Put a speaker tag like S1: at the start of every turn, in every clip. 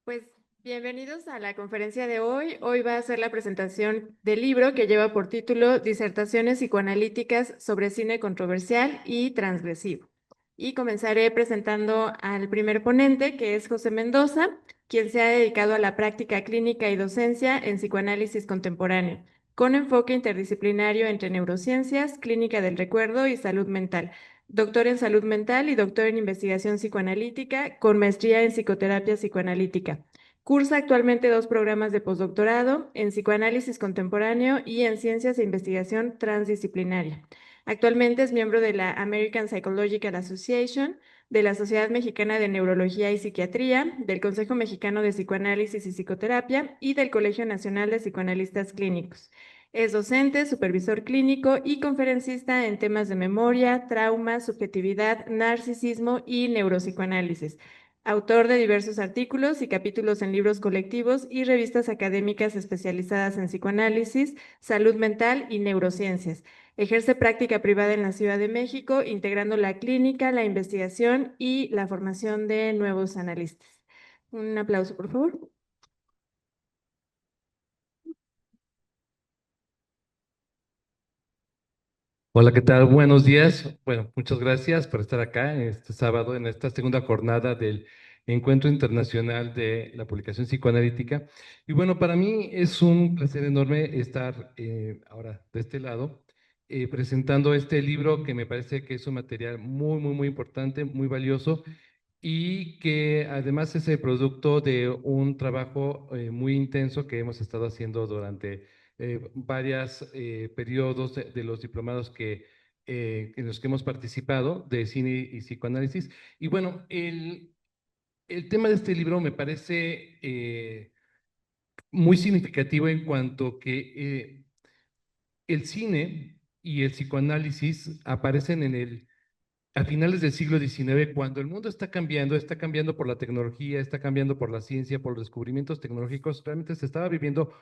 S1: Pues bienvenidos a la conferencia de hoy. Hoy va a ser la presentación del libro que lleva por título Disertaciones psicoanalíticas sobre cine controversial y transgresivo. Y comenzaré presentando al primer ponente, que es José Mendoza, quien se ha dedicado a la práctica clínica y docencia en psicoanálisis contemporáneo, con enfoque interdisciplinario entre neurociencias, clínica del recuerdo y salud mental. Doctor en salud mental y doctor en investigación psicoanalítica con maestría en psicoterapia psicoanalítica. Cursa actualmente dos programas de postdoctorado en psicoanálisis contemporáneo y en ciencias e investigación transdisciplinaria. Actualmente es miembro de la American Psychological Association, de la Sociedad Mexicana de Neurología y Psiquiatría, del Consejo Mexicano de Psicoanálisis y Psicoterapia y del Colegio Nacional de Psicoanalistas Clínicos. Es docente, supervisor clínico y conferencista en temas de memoria, trauma, subjetividad, narcisismo y neuropsicoanálisis. Autor de diversos artículos y capítulos en libros colectivos y revistas académicas especializadas en psicoanálisis, salud mental y neurociencias. Ejerce práctica privada en la Ciudad de México, integrando la clínica, la investigación y la formación de nuevos analistas. Un aplauso, por favor.
S2: Hola, ¿qué tal? Buenos días. Bueno, muchas gracias por estar acá este sábado en esta segunda jornada del Encuentro Internacional de la Publicación Psicoanalítica. Y bueno, para mí es un placer enorme estar ahora de este lado presentando este libro que me parece que es un material muy importante, muy valioso y que además es el producto de un trabajo muy intenso que hemos estado haciendo durante varios periodos de los diplomados en los que hemos participado de cine y psicoanálisis. Y bueno, el tema de este libro me parece muy significativo en cuanto que el cine y el psicoanálisis aparecen a finales del siglo XIX, cuando el mundo está cambiando por la tecnología, está cambiando por la ciencia, por los descubrimientos tecnológicos, realmente se estaba viviendo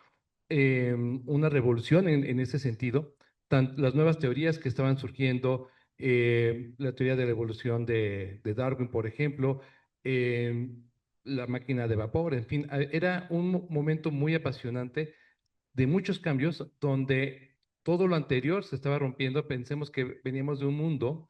S2: una revolución en ese sentido. Las nuevas teorías que estaban surgiendo, la teoría de la evolución de Darwin, por ejemplo, eh, la máquina de vapor, en fin, era un momento muy apasionante de muchos cambios donde todo lo anterior se estaba rompiendo. Pensemos que veníamos de un mundo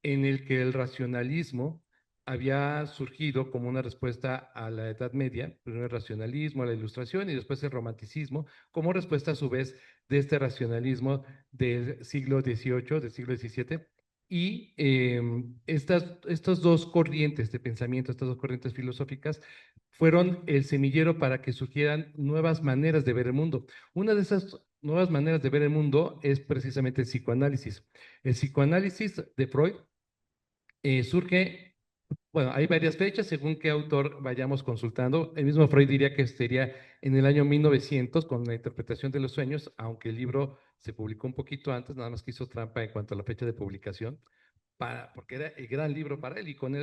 S2: en el que el racionalismo había surgido como una respuesta a la Edad Media, primero el racionalismo, a la Ilustración y después el romanticismo, como respuesta a su vez de este racionalismo del siglo XVIII, del siglo XVII. Y estas dos corrientes de pensamiento, estas dos corrientes filosóficas, fueron el semillero para que surgieran nuevas maneras de ver el mundo. Una de esas nuevas maneras de ver el mundo es precisamente el psicoanálisis. El psicoanálisis de Freud surge, bueno, hay varias fechas según qué autor vayamos consultando. El mismo Freud diría que sería en el año 1900 con la interpretación de los sueños, aunque el libro se publicó un poquito antes, nada más que hizo trampa en cuanto a la fecha de publicación, porque era el gran libro para él y con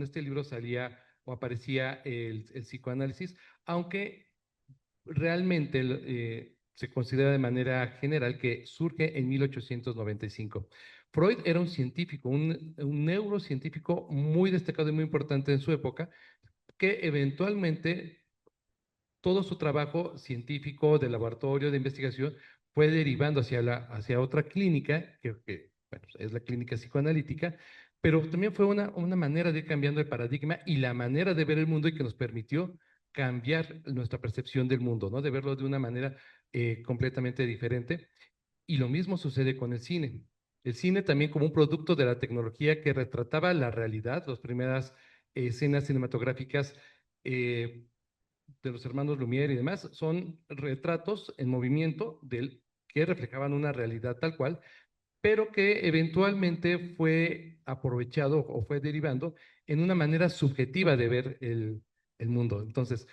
S2: este libro salía o aparecía el psicoanálisis, aunque realmente se considera de manera general que surge en 1895. Freud era un científico, un neurocientífico muy destacado y muy importante en su época, que eventualmente todo su trabajo científico, de laboratorio, de investigación, fue derivando hacia otra clínica, bueno, es la clínica psicoanalítica, pero también fue una manera de ir cambiando el paradigma y la manera de ver el mundo y que nos permitió cambiar nuestra percepción del mundo, ¿no? De verlo de una manera completamente diferente. Y lo mismo sucede con el cine. El cine también como un producto de la tecnología que retrataba la realidad, las primeras escenas cinematográficas eh, de los hermanos Lumière y demás, son retratos en movimiento que reflejaban una realidad tal cual, pero que eventualmente fue aprovechado o fue derivando en una manera subjetiva de ver el mundo. Entonces,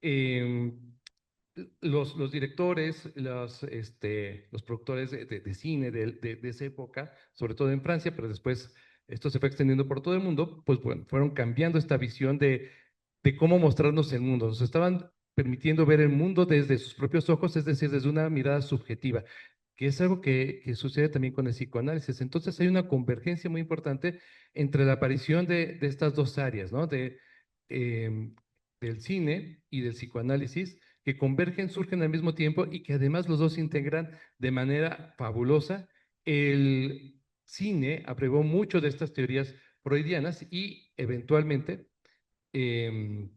S2: eh, los directores, los productores de cine de esa época, sobre todo en Francia, pero después esto se fue extendiendo por todo el mundo, pues bueno, fueron cambiando esta visión de cómo mostrarnos el mundo. Nos estaban permitiendo ver el mundo desde sus propios ojos, es decir, desde una mirada subjetiva, que es algo que sucede también con el psicoanálisis. Entonces hay una convergencia muy importante entre la aparición de estas dos áreas, ¿no? del cine y del psicoanálisis que convergen, surgen al mismo tiempo y que además los dos se integran de manera fabulosa. El cine aprobó mucho de estas teorías freudianas y eventualmente em,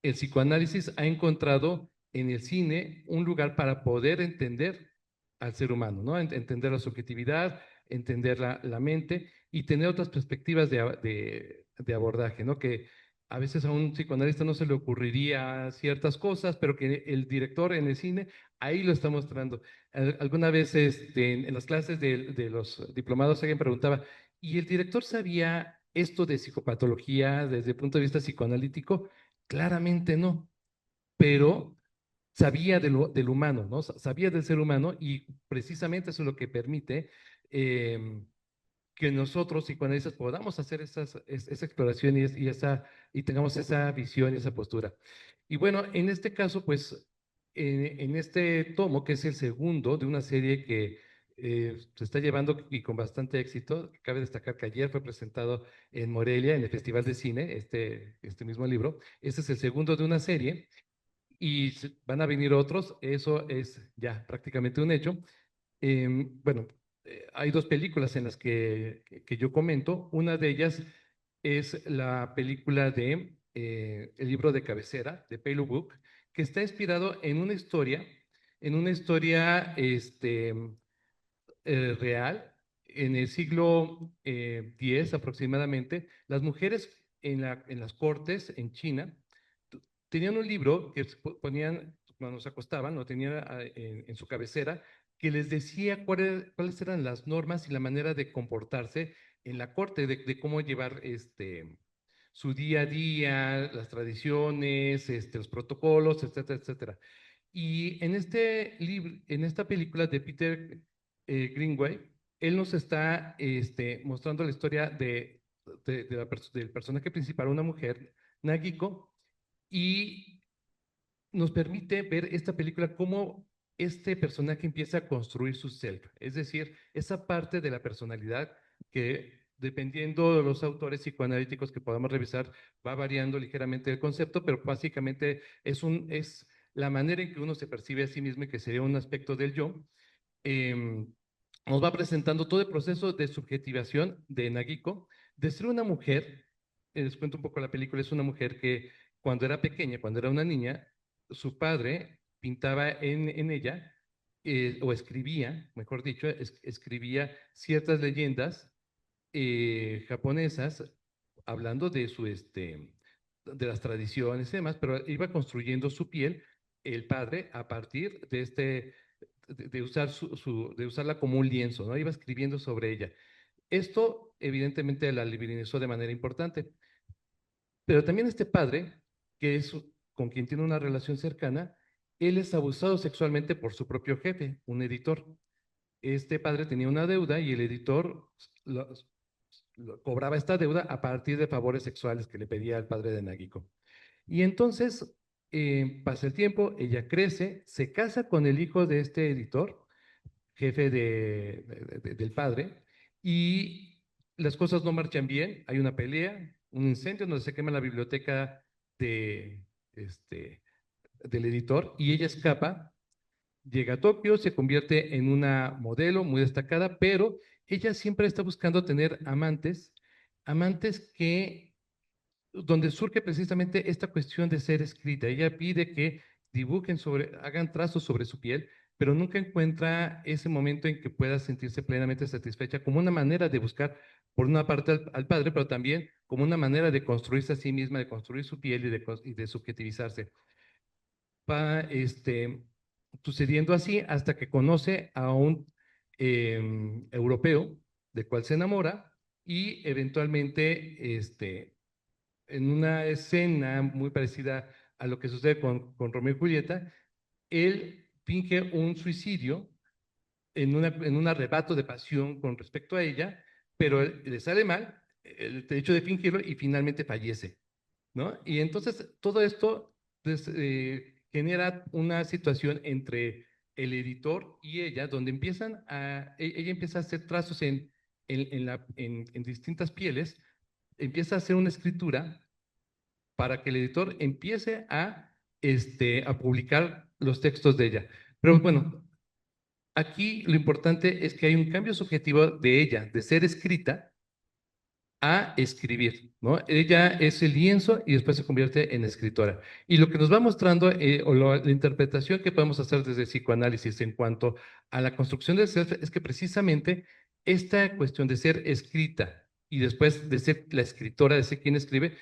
S2: el psicoanálisis ha encontrado en el cine un lugar para poder entender al ser humano, ¿no? Entender la subjetividad, entender la mente y tener otras perspectivas de abordaje, ¿no? Que a veces a un psicoanalista no se le ocurriría ciertas cosas, pero que el director en el cine ahí lo está mostrando. Alguna vez en las clases de los diplomados alguien preguntaba, ¿y el director sabía esto de psicopatología desde el punto de vista psicoanalítico? Claramente no, pero sabía del humano, ¿no? Sabía del ser humano y precisamente eso es lo que permite que nosotros psicoanalistas podamos hacer esa exploración y tengamos esa visión y esa postura. Y bueno, en este caso, pues, en este tomo, que es el segundo de una serie que se está llevando y con bastante éxito, cabe destacar que ayer fue presentado en Morelia, en el Festival de Cine, este mismo libro. Este es el segundo de una serie y van a venir otros, eso es ya prácticamente un hecho. Bueno, hay dos películas en las que yo comento. Una de ellas es la película de El libro de cabecera, de Pale Book, que está inspirado en una historia real. En el siglo X aproximadamente, las mujeres en las cortes en China tenían un libro que ponían cuando se acostaban, lo tenían en su cabecera, que les decía cuáles eran las normas y la manera de comportarse en la corte, de cómo llevar su día a día, las tradiciones, los protocolos, etcétera, etcétera. Y en este libro, en esta película de Peter Greenaway, él nos está mostrando la historia del personaje principal, una mujer, Nagiko, y nos permite ver esta película cómo este personaje empieza a construir su self, es decir, esa parte de la personalidad que dependiendo de los autores psicoanalíticos que podamos revisar, va variando ligeramente el concepto, pero básicamente es la manera en que uno se percibe a sí mismo y que sería un aspecto del yo. eh, Nos va presentando todo el proceso de subjetivación de Nagiko, de ser una mujer, les cuento un poco la película, es una mujer que cuando era pequeña, cuando era una niña, su padre pintaba en ella, o escribía, mejor dicho, escribía ciertas leyendas japonesas, hablando de las tradiciones y demás, pero iba construyendo su piel, el padre, a partir de usar de usarla como un lienzo, ¿no? Iba escribiendo sobre ella. Esto, evidentemente, la divinizó de manera importante, pero también este padre, que es con quien tiene una relación cercana, él es abusado sexualmente por su propio jefe, un editor. Este padre tenía una deuda y el editor lo- cobraba esta deuda a partir de favores sexuales que le pedía al padre de Nagiko. Y entonces pasa el tiempo, ella crece, se casa con el hijo de este editor, jefe del padre, y las cosas no marchan bien, hay una pelea, un incendio donde se quema la biblioteca de, este, del editor y ella escapa, llega a Tokio, se convierte en una modelo muy destacada, pero ella siempre está buscando tener amantes, amantes que donde surge precisamente esta cuestión de ser escrita. Ella pide que hagan trazos sobre su piel, pero nunca encuentra ese momento en que pueda sentirse plenamente satisfecha como una manera de buscar, por una parte, al padre, pero también como una manera de construirse a sí misma, de construir su piel y de subjetivizarse. Va sucediendo así hasta que conoce a un europeo, del cual se enamora, y eventualmente en una escena muy parecida a lo que sucede con Romeo y Julieta, él finge un suicidio en un arrebato de pasión con respecto a ella, pero le sale mal el hecho de fingirlo y finalmente fallece, ¿no? Y entonces todo esto pues, genera una situación entre el editor y ella, donde ella empieza a hacer trazos en distintas pieles, empieza a hacer una escritura para que el editor empiece a publicar los textos de ella. Pero bueno, aquí lo importante es que hay un cambio subjetivo de ella, de ser escrita a escribir, ¿no? Ella es el lienzo y después se convierte en escritora. Y lo que nos va mostrando, la interpretación que podemos hacer desde el psicoanálisis en cuanto a la construcción del self, es que precisamente esta cuestión de ser escrita y después de ser la escritora, de ser quien escribe,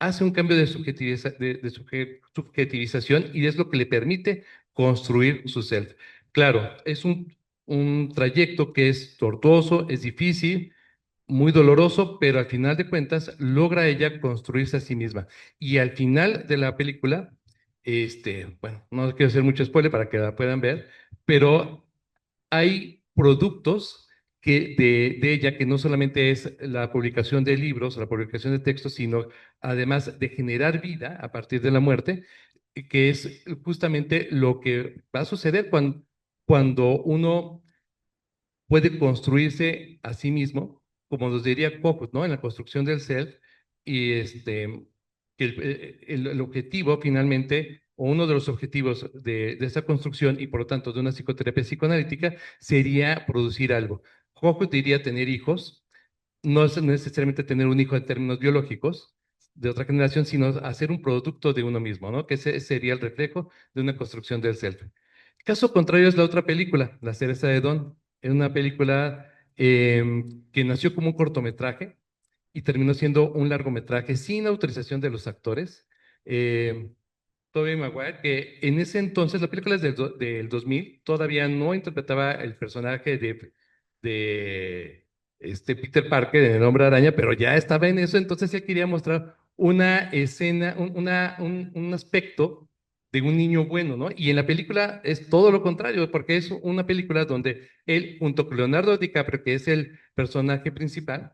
S2: hace un cambio de, subjetivización y es lo que le permite construir su self. Claro, es un trayecto que es tortuoso, es difícil, muy doloroso, pero al final de cuentas logra ella construirse a sí misma. Y al final de la película, bueno, no quiero hacer mucho spoiler para que la puedan ver, pero hay productos de ella que no solamente es la publicación de libros, la publicación de textos, sino además de generar vida a partir de la muerte, que es justamente lo que va a suceder cuando uno puede construirse a sí mismo, como nos diría Cocut, ¿no? En la construcción del self, y que el objetivo finalmente, o uno de los objetivos de esa construcción, y por lo tanto de una psicoterapia psicoanalítica, sería producir algo. Cocut diría tener hijos, no es necesariamente tener un hijo en términos biológicos, de otra generación, sino hacer un producto de uno mismo, ¿no? Que ese sería el reflejo de una construcción del self. Caso contrario es la otra película, La cereza de Don. Es una película que nació como un cortometraje y terminó siendo un largometraje sin autorización de los actores. Eh, Tobey Maguire, que en ese entonces, la película es del 2000, todavía no interpretaba el personaje de Peter Parker en El Hombre Araña, pero ya estaba en eso, entonces él quería mostrar una escena, un aspecto de un niño bueno, ¿no? Y en la película es todo lo contrario, porque es una película donde él, junto con Leonardo DiCaprio, que es el personaje principal,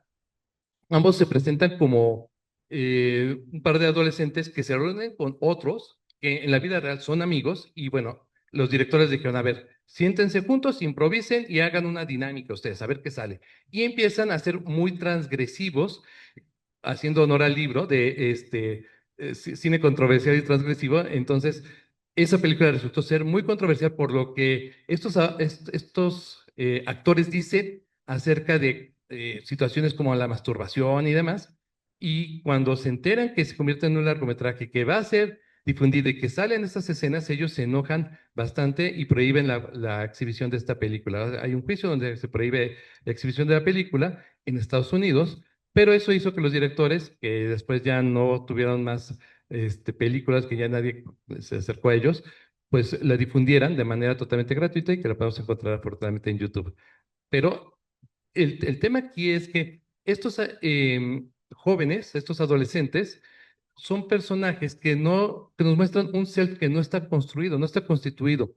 S2: ambos se presentan como un par de adolescentes que se reúnen con otros que en la vida real son amigos y bueno, los directores dijeron, a ver, siéntense juntos, improvisen y hagan una dinámica ustedes, a ver qué sale. Y empiezan a ser muy transgresivos, haciendo honor al libro de cine controversial y transgresivo. Entonces, esa película resultó ser muy controversial por lo que estos actores dicen acerca de situaciones como la masturbación y demás. Y cuando se enteran que se convierte en un largometraje que va a ser difundido y que salen estas escenas, ellos se enojan bastante y prohíben la exhibición de esta película. Hay un juicio donde se prohíbe la exhibición de la película en Estados Unidos, pero eso hizo que los directores, que después ya no tuvieron más películas, que ya nadie se acercó a ellos, pues la difundieran de manera totalmente gratuita y que la podemos encontrar afortunadamente en YouTube. Pero el tema aquí es que estos jóvenes, estos adolescentes, son personajes que nos muestran un self que no está construido, no está constituido.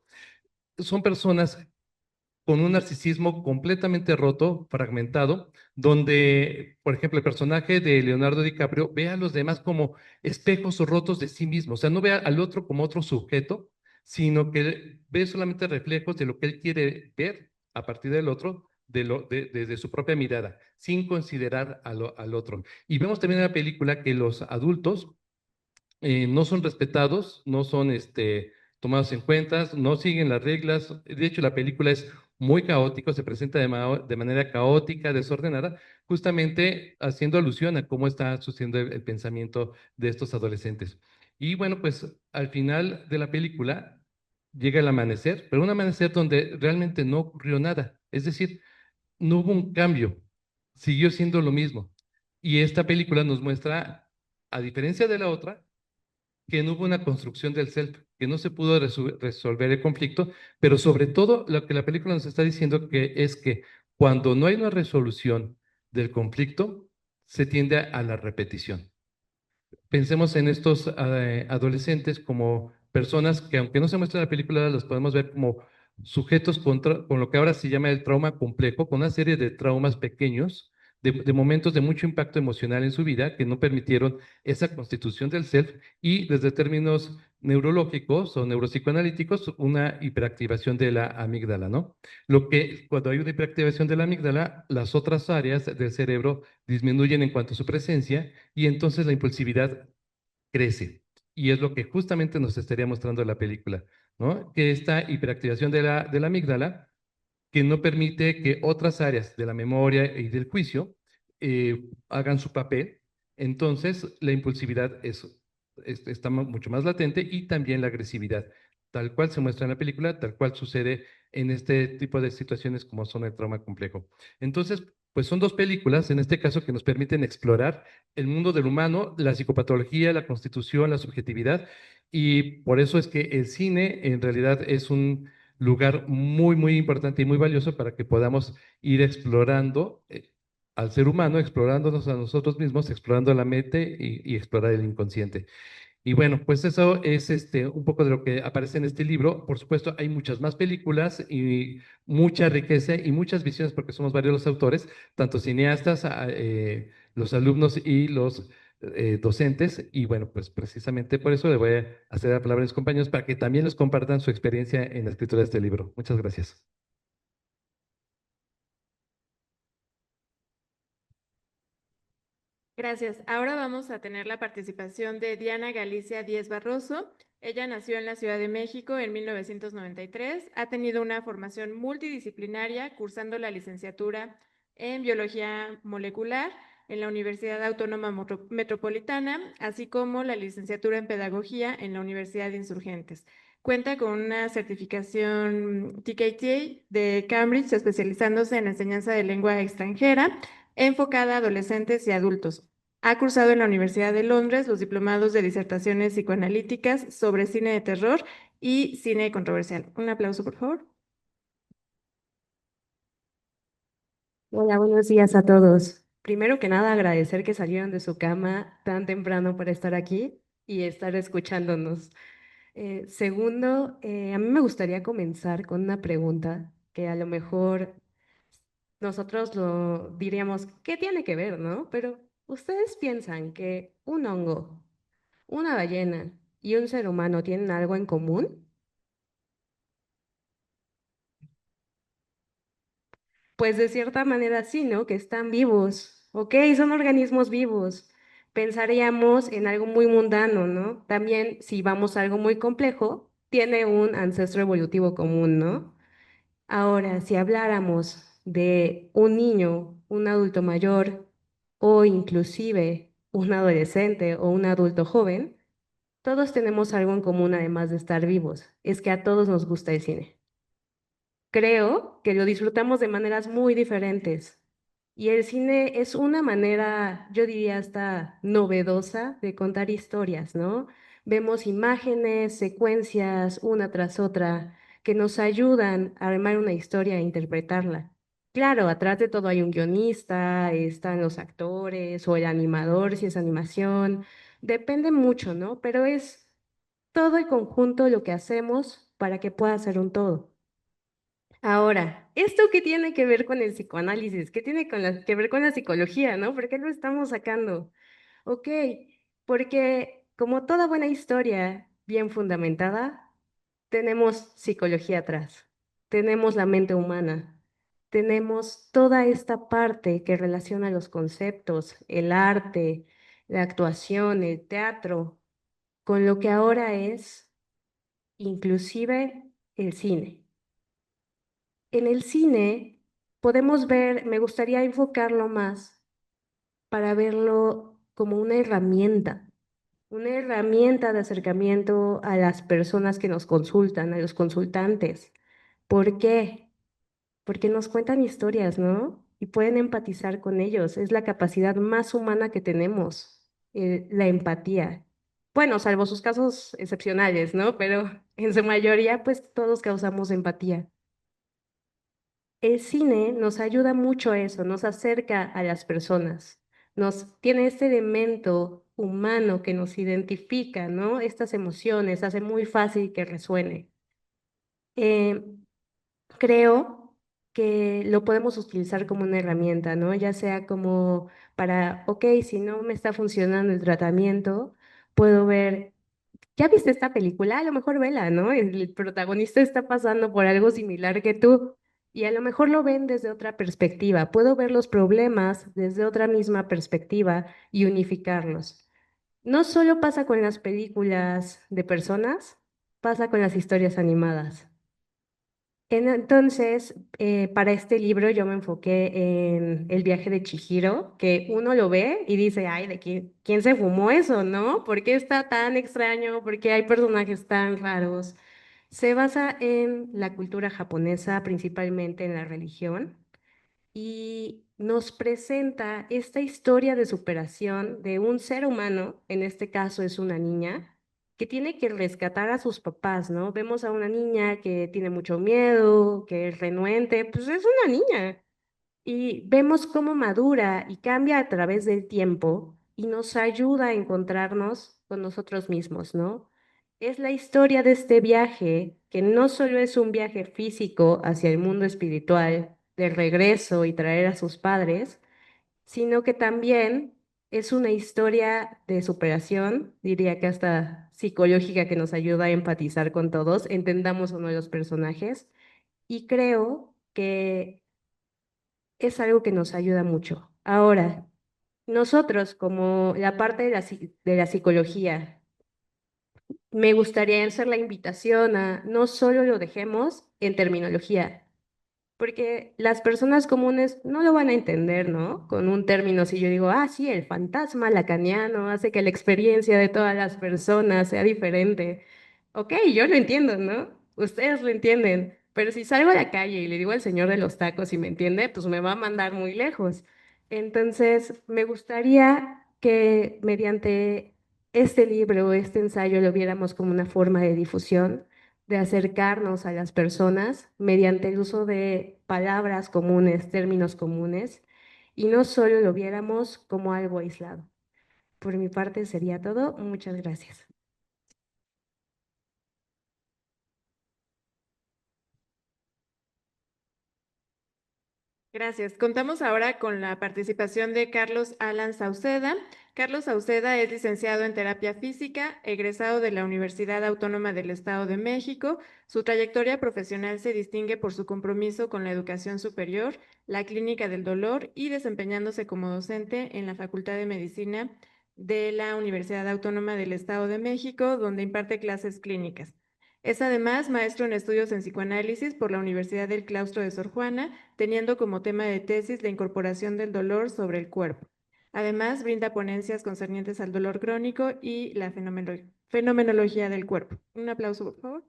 S2: Son personas con un narcisismo completamente roto, fragmentado, donde, por ejemplo, el personaje de Leonardo DiCaprio ve a los demás como espejos rotos de sí mismo, o sea, no ve al otro como otro sujeto, sino que ve solamente reflejos de lo que él quiere ver a partir del otro, desde su propia mirada, sin considerar al otro. Y vemos también en la película que los adultos no son respetados, no son tomados en cuenta, no siguen las reglas. De hecho, la película es muy caótica, se presenta de manera caótica, desordenada, justamente haciendo alusión a cómo está sucediendo el pensamiento de estos adolescentes. Y bueno, pues al final de la película llega el amanecer, pero un amanecer donde realmente no ocurrió nada. Es decir, no hubo un cambio, siguió siendo lo mismo. Y esta película nos muestra, a diferencia de la otra, que no hubo una construcción del self, que no se pudo resolver el conflicto, pero sobre todo lo que la película nos está diciendo que es que cuando no hay una resolución del conflicto, se tiende a la repetición. Pensemos en estos adolescentes como personas que, aunque no se muestra en la película, los podemos ver como sujetos con lo que ahora se llama el trauma complejo, con una serie de traumas pequeños, de momentos de mucho impacto emocional en su vida que no permitieron esa constitución del self y desde términos neurológicos o neuropsicoanalíticos, una hiperactivación de la amígdala, ¿no? Lo que cuando hay una hiperactivación de la amígdala, las otras áreas del cerebro disminuyen en cuanto a su presencia y entonces la impulsividad crece. Y es lo que justamente nos estaría mostrando la película, ¿no? Que esta hiperactivación de la amígdala que no permite que otras áreas de la memoria y del juicio hagan su papel. Entonces, la impulsividad está mucho más latente y también la agresividad, tal cual se muestra en la película, tal cual sucede en este tipo de situaciones como son el trauma complejo. Entonces, pues son dos películas, en este caso, que nos permiten explorar el mundo del humano, la psicopatología, la constitución, la subjetividad, y por eso es que el cine en realidad es un lugar muy, muy importante y muy valioso para que podamos ir explorando al ser humano, explorándonos a nosotros mismos, explorando la mente y explorar el inconsciente. Y bueno, pues eso es un poco de lo que aparece en este libro. Por supuesto, hay muchas más películas y mucha riqueza y muchas visiones porque somos varios los autores, tanto cineastas, los alumnos y los docentes. Y bueno, pues precisamente por eso le voy a hacer la palabra a mis compañeros para que también les compartan su experiencia en la escritura de este libro. Muchas gracias.
S1: Gracias. Ahora vamos a tener la participación de Diana Galicia Díez Barroso. Ella nació en la Ciudad de México en 1993. Ha tenido una formación multidisciplinaria, cursando la licenciatura en Biología Molecular en la Universidad Autónoma Metropolitana, así como la licenciatura en Pedagogía en la Universidad de Insurgentes. Cuenta con una certificación TKT de Cambridge, especializándose en enseñanza de lengua extranjera enfocada a adolescentes y adultos. Ha cursado en la Universidad de Londres los diplomados de disertaciones psicoanalíticas sobre cine de terror y cine controversial. Un aplauso, por favor.
S3: Hola, buenos días a todos. Primero que nada, agradecer que salieron de su cama tan temprano para estar aquí y estar escuchándonos. Segundo, a mí me gustaría comenzar con una pregunta que a lo mejor nosotros lo diríamos, ¿qué tiene que ver, no? Pero ¿ustedes piensan que un hongo, una ballena y un ser humano tienen algo en común? Pues de cierta manera sí, ¿no? Que están vivos. Ok, son organismos vivos. Pensaríamos en algo muy mundano, ¿no? También, si vamos a algo muy complejo, tiene un ancestro evolutivo común, ¿no? Ahora, si habláramos de un niño, un adulto mayor o inclusive un adolescente o un adulto joven, todos tenemos algo en común además de estar vivos. Es que a todos nos gusta el cine. Creo que lo disfrutamos de maneras muy diferentes. Y el cine es una manera, yo diría hasta novedosa de contar historias, ¿no? Vemos imágenes, secuencias, una tras otra, que nos ayudan a armar una historia e interpretarla. Claro, atrás de todo hay un guionista, están los actores o el animador, si es animación, depende mucho, ¿no? Pero es todo el conjunto lo que hacemos para que pueda ser un todo. Ahora, ¿esto qué tiene que ver con el psicoanálisis? ¿Qué tiene que ver con la psicología, no? ¿Por qué lo estamos sacando? Ok, porque como toda buena historia bien fundamentada, tenemos psicología atrás, tenemos la mente humana, tenemos toda esta parte que relaciona los conceptos, el arte, la actuación, el teatro, con lo que ahora es inclusive el cine. En el cine podemos ver, me gustaría enfocarlo más para verlo como una herramienta de acercamiento a las personas que nos consultan, a los consultantes. ¿Por qué? Porque nos cuentan historias, ¿no? Y pueden empatizar con ellos. Es la capacidad más humana que tenemos, la empatía. Bueno, salvo sus casos excepcionales, ¿no? Pero en su mayoría, pues todos causamos empatía. El cine nos ayuda mucho a eso, nos acerca a las personas, nos tiene este elemento humano que nos identifica, ¿no? Estas emociones, hace muy fácil que resuene. Eh, Creo que lo podemos utilizar como una herramienta, ¿no? Ya sea como para, ok, si no me está funcionando el tratamiento, puedo ver. ¿Ya viste esta película? A lo mejor vela, ¿no? El protagonista está pasando por algo similar que tú y a lo mejor lo ven desde otra perspectiva. Puedo ver los problemas desde otra misma perspectiva y unificarlos. No solo pasa con las películas de personas, pasa con las historias animadas. Entonces, para este libro yo me enfoqué en el viaje de Chihiro, que uno lo ve y dice, ay, ¿de quién se fumó eso, no? ¿Por qué está tan extraño? ¿Por qué hay personajes tan raros? Se basa en la cultura japonesa, principalmente en la religión, y nos presenta esta historia de superación de un ser humano, en este caso es una niña, que tiene que rescatar a sus papás, ¿no? Vemos a una niña que tiene mucho miedo, que es renuente, pues es una niña. Y vemos cómo madura y cambia a través del tiempo y nos ayuda a encontrarnos con nosotros mismos, ¿no? Es la historia de este viaje, que no solo es un viaje físico hacia el mundo espiritual, de regreso y traer a sus padres, sino que también es una historia de superación, diría que hasta psicológica, que nos ayuda a empatizar con todos, entendamos uno de los personajes. Y creo que es algo que nos ayuda mucho. Ahora, nosotros, como la parte de de la psicología, me gustaría hacer la invitación a no solo lo dejemos en terminología, porque las personas comunes no lo van a entender, ¿no? Con un término, si yo digo, ah, sí, el fantasma lacaniano hace que la experiencia de todas las personas sea diferente. Ok, yo lo entiendo, ¿no? Ustedes lo entienden, pero si salgo a la calle y le digo al señor de los tacos y me entiende, pues me va a mandar muy lejos. Entonces, me gustaría que mediante este libro, este ensayo, lo viéramos como una forma de difusión, de acercarnos a las personas mediante el uso de palabras comunes, términos comunes, y no solo lo viéramos como algo aislado. Por mi parte sería todo. Muchas gracias.
S1: Gracias. Contamos ahora con la participación de Carlos Alan Sauceda. Carlos Sauceda es licenciado en terapia física, egresado de la Universidad Autónoma del Estado de México. Su trayectoria profesional se distingue por su compromiso con la educación superior, la clínica del dolor y desempeñándose como docente en la Facultad de Medicina de la Universidad Autónoma del Estado de México, donde imparte clases clínicas. Es además maestro en estudios en psicoanálisis por la Universidad del Claustro de Sor Juana, teniendo como tema de tesis la incorporación del dolor sobre el cuerpo. Además, brinda ponencias concernientes al dolor crónico y la fenomenología del cuerpo. Un aplauso, por favor.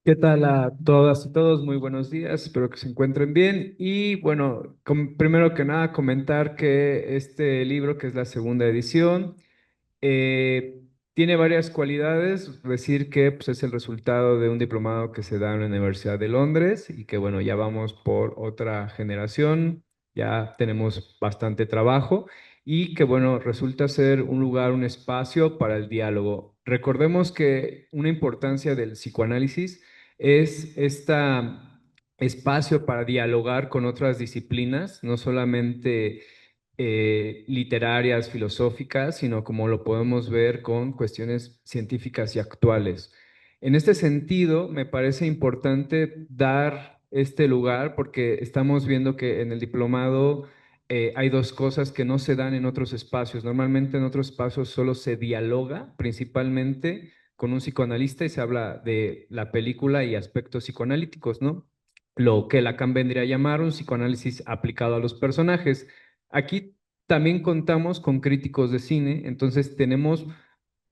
S4: ¿Qué tal a todas y todos? Muy buenos días, espero que se encuentren bien. Y bueno, primero que nada comentar que este libro, que es la segunda edición, eh, tiene varias cualidades. Decir que pues, es el resultado de un diplomado que se da en la Universidad de Londres y que bueno, ya vamos por otra generación, ya tenemos bastante trabajo y que bueno, resulta ser un lugar, un espacio para el diálogo. Recordemos que una importancia del psicoanálisis es este espacio para dialogar con otras disciplinas, no solamente literarias, filosóficas, sino como lo podemos ver con cuestiones científicas y actuales. En este sentido, me parece importante dar este lugar porque estamos viendo que en el diplomado hay dos cosas que no se dan en otros espacios. Normalmente en otros espacios solo se dialoga principalmente con un psicoanalista y se habla de la película y aspectos psicoanalíticos, ¿no? Lo que Lacan vendría a llamar un psicoanálisis aplicado a los personajes. Aquí también contamos con críticos de cine, entonces tenemos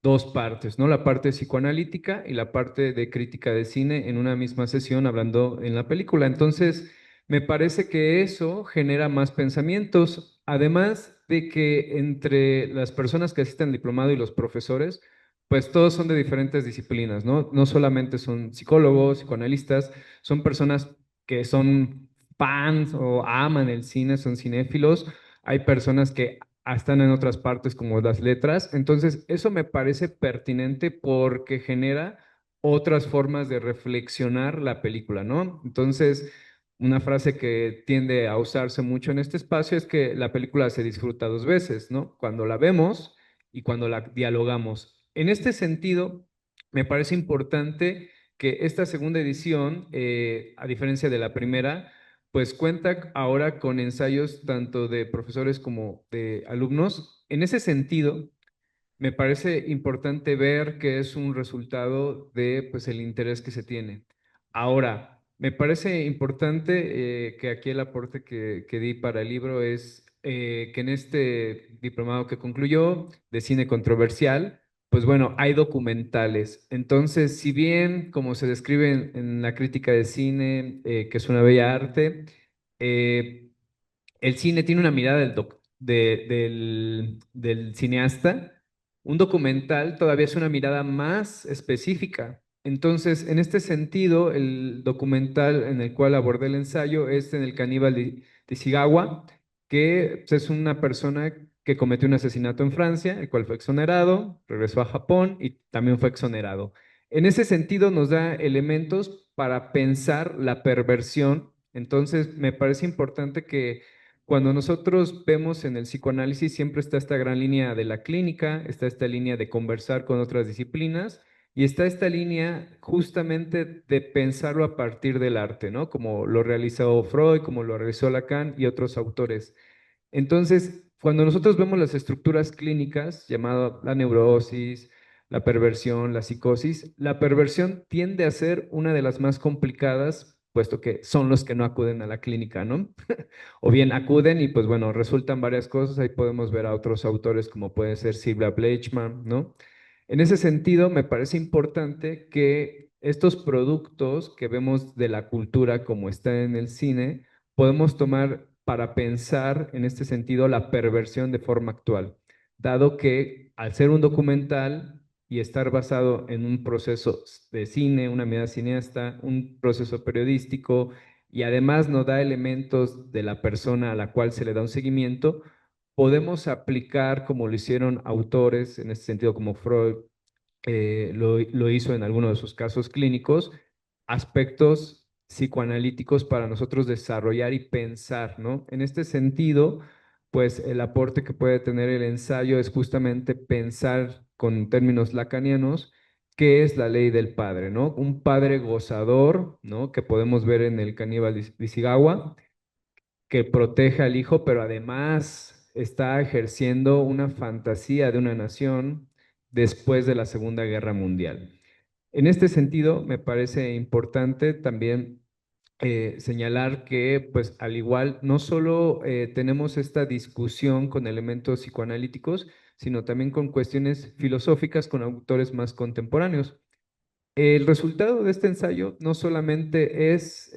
S4: dos partes, ¿no? La parte psicoanalítica y la parte de crítica de cine en una misma sesión hablando en la película. Entonces, me parece que eso genera más pensamientos, además de que entre las personas que asisten al diplomado y los profesores, pues todos son de diferentes disciplinas, ¿no? No solamente son psicólogos, psicoanalistas, son personas que son fans o aman el cine, son cinéfilos, hay personas que están en otras partes como las letras. Entonces, eso me parece pertinente porque genera otras formas de reflexionar la película, ¿no? Entonces, una frase que tiende a usarse mucho en este espacio es que la película se disfruta dos veces, ¿no? Cuando la vemos y cuando la dialogamos. En este sentido, me parece importante que esta segunda edición, a diferencia de la primera, pues cuenta ahora con ensayos tanto de profesores como de alumnos. En ese sentido, me parece importante ver que es un resultado de pues el interés que se tiene. Ahora, me parece importante que aquí el aporte que di para el libro es que en este diplomado que concluyó de cine controversial, pues bueno, hay documentales. Entonces, si bien, como se describe en la crítica de cine, que es una bella arte, eh, el cine tiene una mirada del cineasta. Un documental todavía es una mirada más específica. Entonces, en este sentido, el documental en el cual abordé el ensayo es en el caníbal de Ishikawa, que pues, es una persona que cometió un asesinato en Francia, el cual fue exonerado, regresó a Japón y también fue exonerado. En ese sentido, nos da elementos para pensar la perversión. Entonces, me parece importante que cuando nosotros vemos en el psicoanálisis, siempre está esta gran línea de la clínica, está esta línea de conversar con otras disciplinas y está esta línea justamente de pensarlo a partir del arte, ¿no? Como lo realizó Freud, como lo realizó Lacan y otros autores. Entonces, cuando nosotros vemos las estructuras clínicas, llamado la neurosis, la perversión, la psicosis, la perversión tiende a ser una de las más complicadas, puesto que son los que no acuden a la clínica, ¿no? O bien acuden y pues bueno, resultan varias cosas. Ahí podemos ver a otros autores como puede ser Sylvia Bleichmann, ¿no? En ese sentido, me parece importante que estos productos que vemos de la cultura como está en el cine, podemos tomar para pensar en este sentido la perversión de forma actual, dado que al ser un documental y estar basado en un proceso de cine, una mirada cineasta, un proceso periodístico, y además nos da elementos de la persona a la cual se le da un seguimiento, podemos aplicar, como lo hicieron autores, en este sentido como Freud lo hizo en algunos de sus casos clínicos, aspectos psicoanalíticos para nosotros desarrollar y pensar, ¿no? En este sentido, pues el aporte que puede tener el ensayo es justamente pensar con términos lacanianos qué es la ley del padre, ¿no? Un padre gozador, ¿no? Que podemos ver en el caníbal de Ishikawa, que protege al hijo, pero además está ejerciendo una fantasía de una nación después de la Segunda Guerra Mundial. En este sentido, me parece importante también señalar que, pues, al igual, no solo tenemos esta discusión con elementos psicoanalíticos, sino también con cuestiones filosóficas con autores más contemporáneos. El resultado de este ensayo no solamente es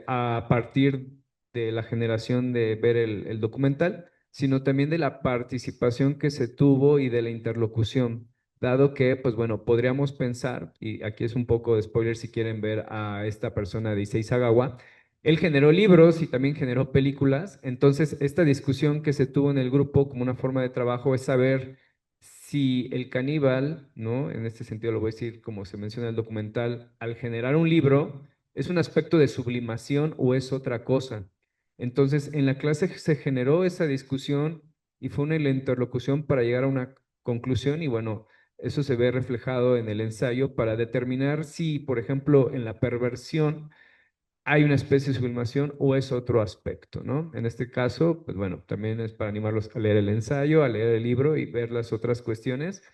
S4: a partir de la generación de ver el documental, sino también de la participación que se tuvo y de la interlocución, dado que, pues bueno, podríamos pensar, y aquí es un poco de spoiler si quieren ver a esta persona de Issei Sagawa, él generó libros y también generó películas, entonces esta discusión que se tuvo en el grupo como una forma de trabajo es saber si el caníbal, ¿no? En este sentido lo voy a decir como se menciona en el documental, al generar un libro, ¿es un aspecto de sublimación o es otra cosa? Entonces, en la clase se generó esa discusión y fue una interlocución para llegar a una conclusión y bueno, eso se ve reflejado en el ensayo para determinar si, por ejemplo, en la perversión hay una especie de sublimación o es otro aspecto, ¿no? En este caso, pues bueno, también es para animarlos a leer el ensayo, a leer el libro y ver las otras cuestiones,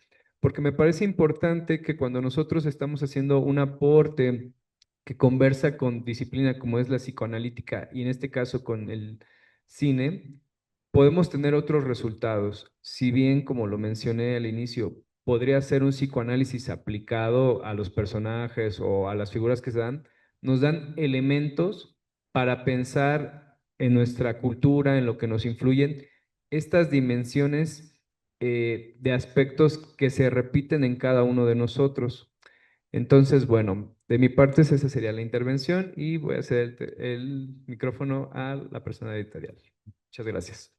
S4: porque me parece importante que cuando nosotros estamos haciendo un aporte que conversa con disciplina como es la psicoanalítica y en este caso con el cine, podemos tener otros resultados. Si bien, como lo mencioné al inicio, podría ser un psicoanálisis aplicado a los personajes o a las figuras que se dan, nos dan elementos para pensar en nuestra cultura, en lo que nos influyen, estas dimensiones de aspectos que se repiten en cada uno de nosotros. Entonces, bueno, de mi parte esa sería la intervención y voy a hacer el micrófono a la persona editorial. Muchas gracias.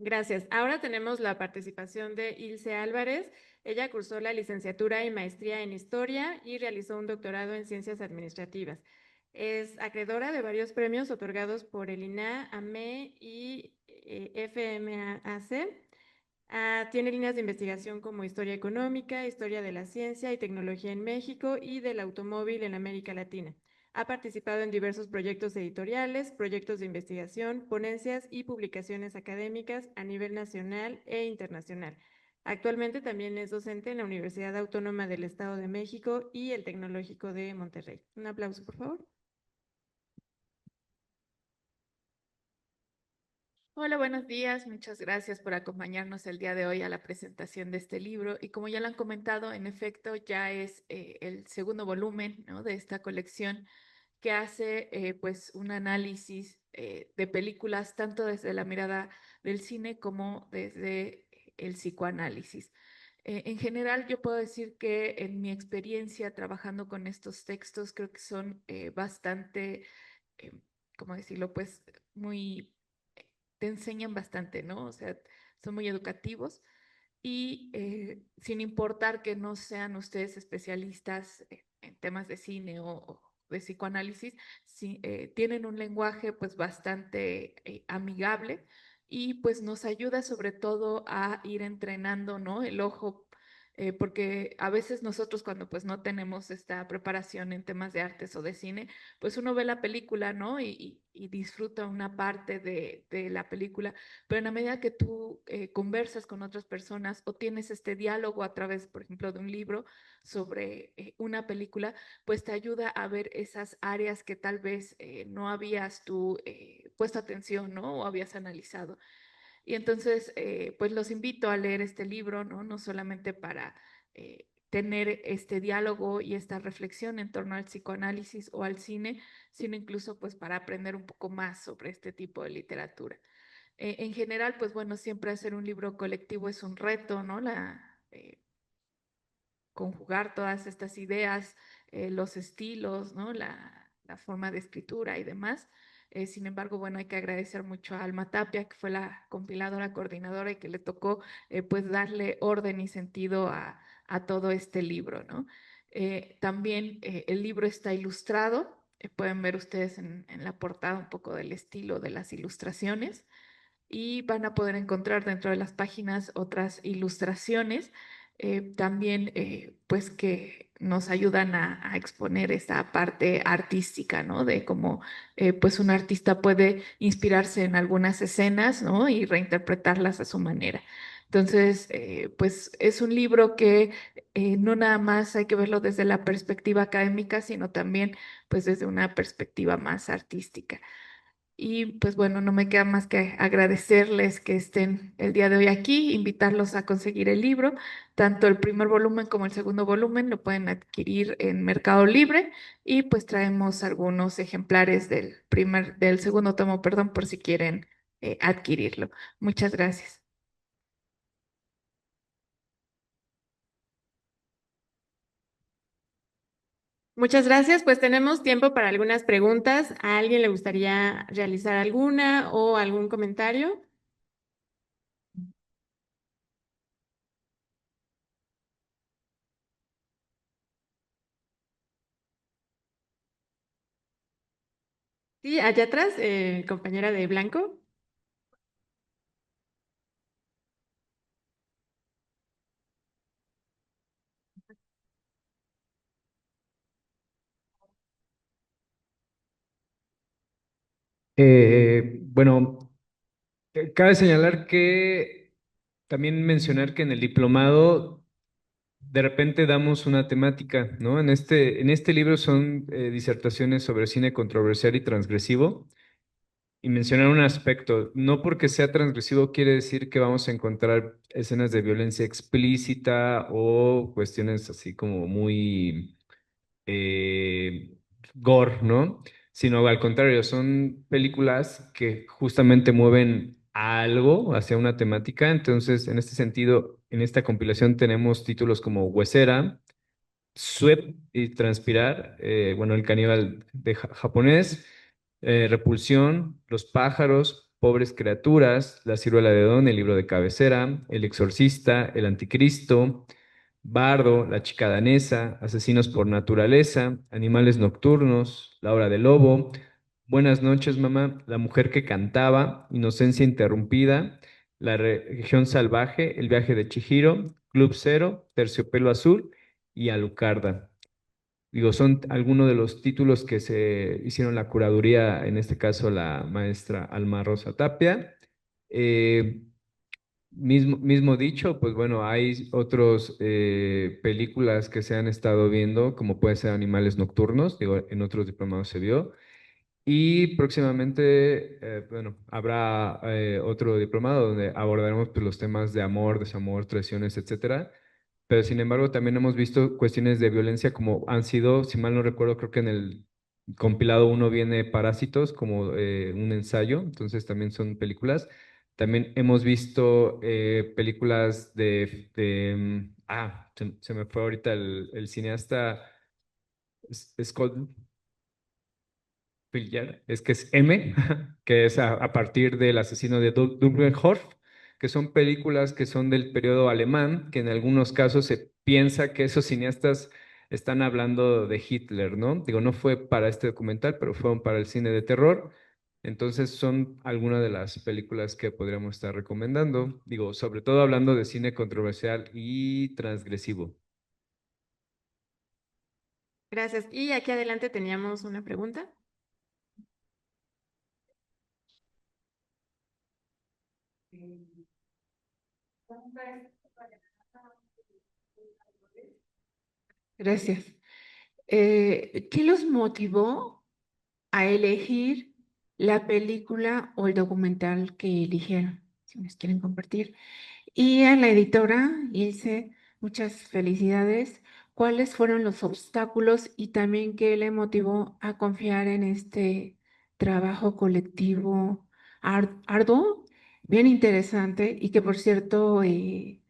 S1: Gracias. Ahora tenemos la participación de Ilse Álvarez. Ella cursó la licenciatura y maestría en Historia y realizó un doctorado en Ciencias Administrativas. Es acreedora de varios premios otorgados por el INAH, AME y FMAC. Tiene líneas de investigación como historia económica, historia de la ciencia y tecnología en México y del automóvil en América Latina. Ha participado en diversos proyectos editoriales, proyectos de investigación, ponencias y publicaciones académicas a nivel nacional e internacional. Actualmente también es docente en la Universidad Autónoma del Estado de México y el Tecnológico de Monterrey. Un aplauso, por favor.
S5: Hola, buenos días. Muchas gracias por acompañarnos el día de hoy a la presentación de este libro. Y como ya lo han comentado, en efecto, ya es el segundo volumen, ¿no?, de esta colección que hace pues un análisis de películas tanto desde la mirada del cine como desde el psicoanálisis. En general, yo puedo decir que en mi experiencia trabajando con estos textos, creo que son bastante, eh, ¿cómo decirlo? Pues muy, te enseñan bastante, ¿no? O sea, son muy educativos y sin importar que no sean ustedes especialistas en temas de cine o de psicoanálisis, sí, tienen un lenguaje pues bastante amigable y pues nos ayuda sobre todo a ir entrenando, ¿no?, el ojo, porque a veces nosotros cuando pues no tenemos esta preparación en temas de artes o de cine, pues uno ve la película, ¿no? Y disfruta una parte de la película, pero en la medida que tú conversas con otras personas o tienes este diálogo a través, por ejemplo, de un libro sobre una película, pues te ayuda a ver esas áreas que tal vez no habías tú puesto atención, ¿no? O habías analizado. Y entonces, pues los invito a leer este libro, ¿no? No solamente para tener este diálogo y esta reflexión en torno al psicoanálisis o al cine, sino incluso pues para aprender un poco más sobre este tipo de literatura. En general, pues bueno, siempre hacer un libro colectivo es un reto, ¿no? Conjugar todas estas ideas, los estilos, ¿no? La forma de escritura y demás. Sin embargo, bueno, hay que agradecer mucho a Alma Tapia, que fue la compiladora, coordinadora y que le tocó pues darle orden y sentido a todo este libro, ¿no? También el libro está ilustrado. Pueden ver ustedes en la portada un poco del estilo de las ilustraciones y van a poder encontrar dentro de las páginas otras ilustraciones también pues que nos ayudan a exponer esa parte artística, ¿no? De cómo pues un artista puede inspirarse en algunas escenas, ¿no?, y reinterpretarlas a su manera. Entonces, pues es un libro que no nada más hay que verlo desde la perspectiva académica, sino también pues desde una perspectiva más artística. Y pues bueno, no me queda más que agradecerles que estén el día de hoy aquí, invitarlos a conseguir el libro, tanto el primer volumen como el segundo volumen lo pueden adquirir en Mercado Libre y pues traemos algunos ejemplares del segundo tomo, perdón, por si quieren adquirirlo. Muchas gracias.
S1: Muchas gracias. Pues tenemos tiempo para algunas preguntas. ¿A alguien le gustaría realizar alguna o algún comentario? Sí, allá atrás, compañera de blanco.
S4: Bueno, cabe señalar que también mencionar que en el diplomado de repente damos una temática, ¿no? En este libro son disertaciones sobre cine controversial y transgresivo. Y mencionar un aspecto, no porque sea transgresivo quiere decir que vamos a encontrar escenas de violencia explícita o cuestiones así como muy eh, gore, ¿no? Sino al contrario, son películas que justamente mueven a algo hacia una temática. Entonces, en este sentido, en esta compilación tenemos títulos como Huesera, Sweat y Transpirar, bueno, El caníbal de japonés, Repulsión, Los pájaros, Pobres criaturas, La ciruela de Don, el libro de cabecera, El exorcista, El anticristo, Bardo, La chica danesa, Asesinos por naturaleza, Animales nocturnos, La hora del lobo, Buenas noches, mamá, La mujer que cantaba, Inocencia interrumpida, La región salvaje, El viaje de Chihiro, Club Cero, Terciopelo Azul y Alucarda. Digo, son algunos de los títulos que se hicieron la curaduría, en este caso la maestra Alma Rosa Tapia. Eh, mismo dicho, pues bueno, hay otras películas que se han estado viendo, como puede ser Animales Nocturnos, digo, en otros diplomados se vio. Y próximamente, bueno, habrá otro diplomado donde abordaremos pues, los temas de amor, desamor, traiciones, etcétera. Pero sin embargo, también hemos visto cuestiones de violencia como han sido, si mal no recuerdo, creo que en el compilado uno viene Parásitos como un ensayo, entonces también son películas. También hemos visto películas se me fue ahorita el cineasta Scott Pillar, es que es M, que es a partir del asesino de Dulgenhorf, que son películas que son del periodo alemán, que en algunos casos se piensa que esos cineastas están hablando de Hitler, ¿no? Digo, no fue para este documental, pero fueron para el cine de terror. Entonces son algunas de las películas que podríamos estar recomendando. Digo, sobre todo hablando de cine controversial y transgresivo.
S1: Gracias. Y aquí adelante teníamos una pregunta. Gracias. ¿Qué los motivó a elegir la película o el documental que eligieron? Si nos quieren compartir. Y a la editora, Ilse, muchas felicidades. ¿Cuáles fueron los obstáculos y también qué le motivó a confiar en este trabajo colectivo arduo, bien interesante y que por cierto, el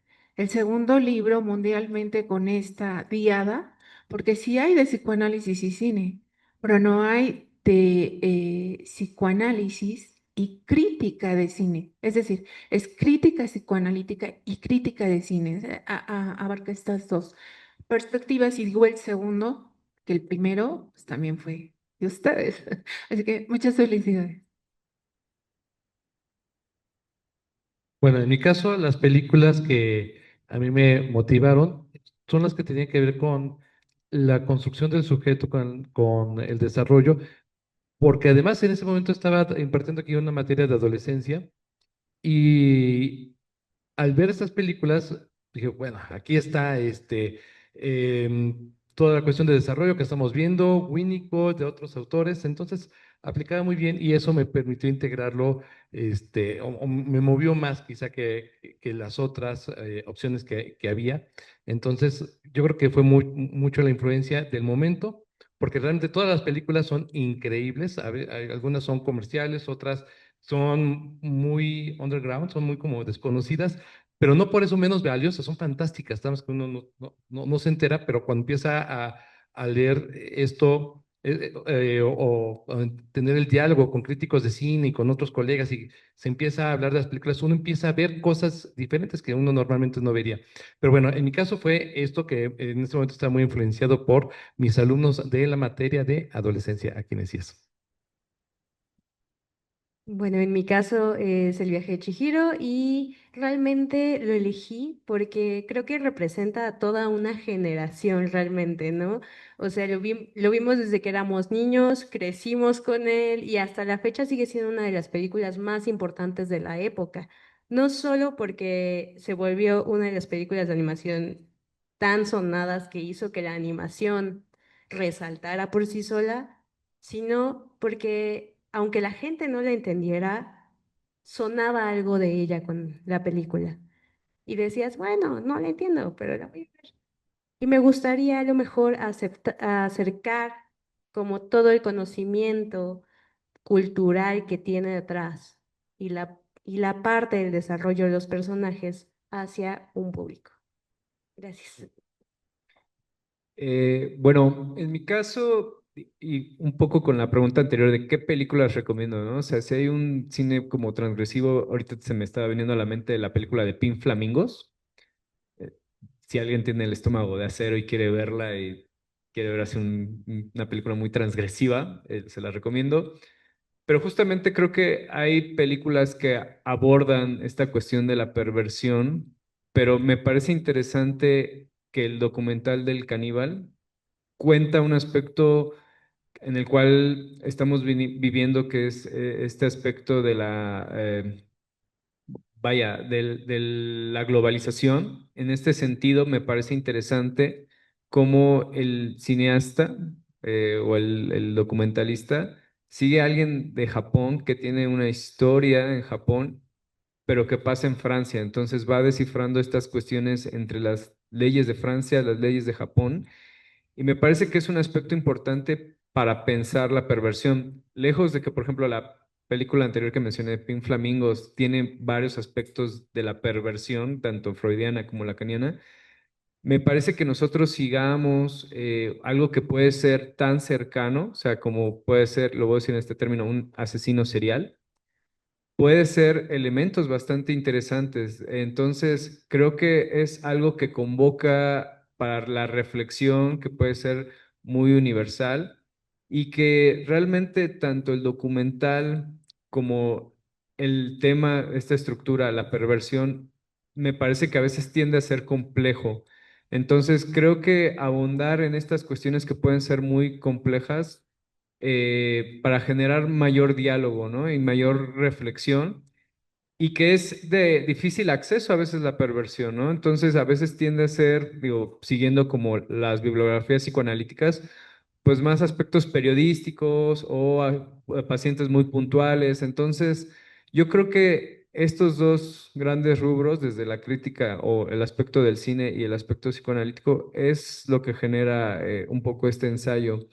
S1: segundo libro mundialmente con esta diada, porque sí hay de psicoanálisis y cine, pero no hay de psicoanálisis y crítica de cine. Es decir, es crítica psicoanalítica y crítica de cine. O sea, abarca estas dos perspectivas y digo el segundo, que el primero pues, también fue de ustedes. Así que muchas felicidades.
S2: Bueno, en mi caso, las películas que a mí me motivaron son las que tenían que ver con la construcción del sujeto, con el desarrollo, porque además en ese momento estaba impartiendo aquí una materia de adolescencia y al ver estas películas, dije, bueno, aquí está toda la cuestión de desarrollo que estamos viendo, Winnicott, de otros autores, entonces aplicaba muy bien y eso me permitió integrarlo, o me movió más quizá que las otras opciones que había. Entonces, yo creo que fue mucho la influencia del momento, porque realmente todas las películas son increíbles, algunas son comerciales, otras son muy underground, son muy como desconocidas, pero no por eso menos valiosas, son fantásticas, estamos que uno no se entera, pero cuando empieza a leer esto o tener el diálogo con críticos de cine y con otros colegas y se empieza a hablar de las películas, uno empieza a ver cosas diferentes que uno normalmente no vería. Pero bueno, en mi caso fue esto que en este momento está muy influenciado por mis alumnos de la materia de adolescencia aquí en ESIAS.
S3: Bueno, en mi caso es el viaje de Chihiro y realmente lo elegí porque creo que representa a toda una generación realmente, ¿no? O sea, lo vimos desde que éramos niños, crecimos con él y hasta la fecha sigue siendo una de las películas más importantes de la época. No solo porque se volvió una de las películas de animación tan sonadas que hizo que la animación resaltara por sí sola, sino porque aunque la gente no la entendiera, sonaba algo de ella con la película. Y decías, bueno, no la entiendo, pero la voy a ver. Y me gustaría a lo mejor acercar como todo el conocimiento cultural que tiene detrás y la parte del desarrollo de los personajes hacia un público. Gracias.
S4: Bueno, en mi caso, y un poco con la pregunta anterior de qué películas recomiendo, ¿no? O sea, si hay un cine como transgresivo, ahorita se me estaba viniendo a la mente la película de Pink Flamingos. Eh, si alguien tiene el estómago de acero y quiere verla y quiere ver así una película muy transgresiva, se la recomiendo. pero justamente creo que hay películas que abordan esta cuestión de la perversión, pero me parece interesante que el documental del caníbal cuenta un aspecto en el cual estamos viviendo, que es este aspecto de de la globalización. En este sentido, me parece interesante cómo el cineasta o el documentalista sigue a alguien de Japón que tiene una historia en Japón, pero que pasa en Francia. Entonces va descifrando estas cuestiones entre las leyes de Francia, las leyes de Japón, y me parece que es un aspecto importante para pensar la perversión. Lejos de que, por ejemplo, la película anterior que mencioné, Pink Flamingos, tiene varios aspectos de la perversión, tanto freudiana como lacaniana. Me parece que nosotros sigamos algo que puede ser tan cercano, o sea, como puede ser, lo voy a decir en este término, un asesino serial, puede ser elementos bastante interesantes. Entonces, creo que es algo que convoca para la reflexión, que puede ser muy universal y que realmente tanto el documental como el tema, esta estructura, la perversión, me parece que a veces tiende a ser complejo. Entonces, creo que abundar en estas cuestiones que pueden ser muy complejas para generar mayor diálogo, ¿no? Y mayor reflexión, y que es de difícil acceso a veces la perversión, ¿no? Entonces a veces tiende a ser, digo, siguiendo como las bibliografías psicoanalíticas, pues más aspectos periodísticos o a pacientes muy puntuales. Entonces, yo creo que estos dos grandes rubros, desde la crítica o el aspecto del cine y el aspecto psicoanalítico, es lo que genera un poco este ensayo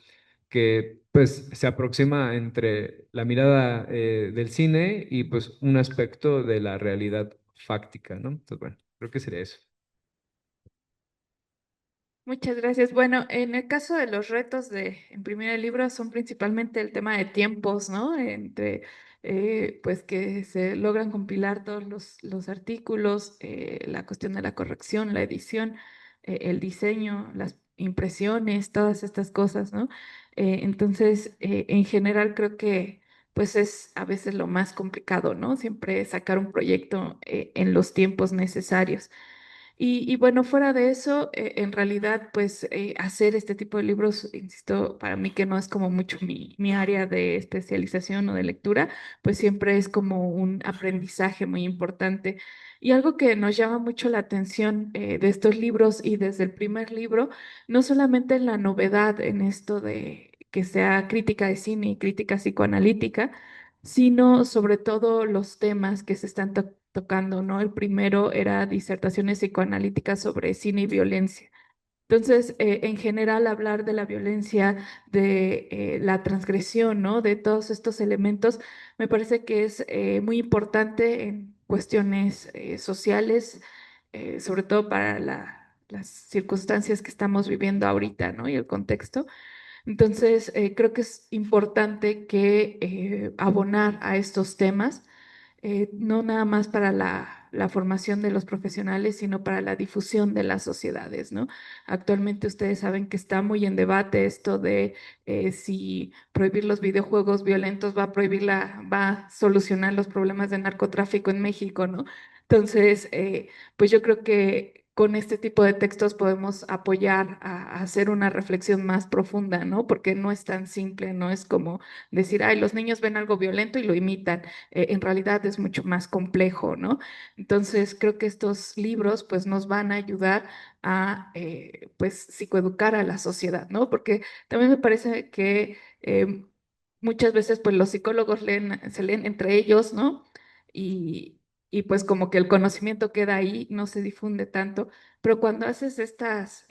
S4: que pues se aproxima entre la mirada del cine y pues un aspecto de la realidad fáctica, ¿no? Entonces, bueno, creo que sería eso.
S5: Muchas gracias. Bueno, en el caso de los retos de imprimir el libro son principalmente el tema de tiempos, ¿no? Entre, pues que se logran compilar todos los artículos, la cuestión de la corrección, la edición, el diseño, las impresiones, todas estas cosas, ¿no? Entonces, en general creo que pues es a veces lo más complicado, ¿no? Siempre sacar un proyecto, en los tiempos necesarios. Y bueno, fuera de eso, en realidad, pues hacer este tipo de libros, insisto, para mí que no es como mucho mi área de especialización o de lectura, pues siempre es como un aprendizaje muy importante. Y algo que nos llama mucho la atención de estos libros y desde el primer libro, no solamente la novedad en esto de que sea crítica de cine y crítica psicoanalítica, sino sobre todo los temas que se están tocando, ¿no? El primero era disertaciones psicoanalíticas sobre cine y violencia. Entonces, en general, hablar de la violencia, de la transgresión, ¿no? De todos estos elementos, me parece que es muy importante en cuestiones sociales, sobre todo para las circunstancias que estamos viviendo ahorita, ¿no? Y el contexto. Entonces, creo que es importante que abonar a estos temas, no nada más para la formación de los profesionales, sino para la difusión de las sociedades, ¿no? Actualmente ustedes saben que está muy en debate esto de si prohibir los videojuegos violentos va a va a solucionar los problemas de narcotráfico en México, ¿no? Entonces, pues yo creo que con este tipo de textos podemos apoyar a hacer una reflexión más profunda, ¿no? Porque no es tan simple, no es como decir, ay, los niños ven algo violento y lo imitan. En realidad es mucho más complejo, ¿no? Entonces, creo que estos libros, pues, nos van a ayudar a, pues, psicoeducar a la sociedad, ¿no? Porque también me parece que muchas veces, pues, los psicólogos se leen entre ellos, ¿no? Y pues como que el conocimiento queda ahí, no se difunde tanto, pero cuando haces estas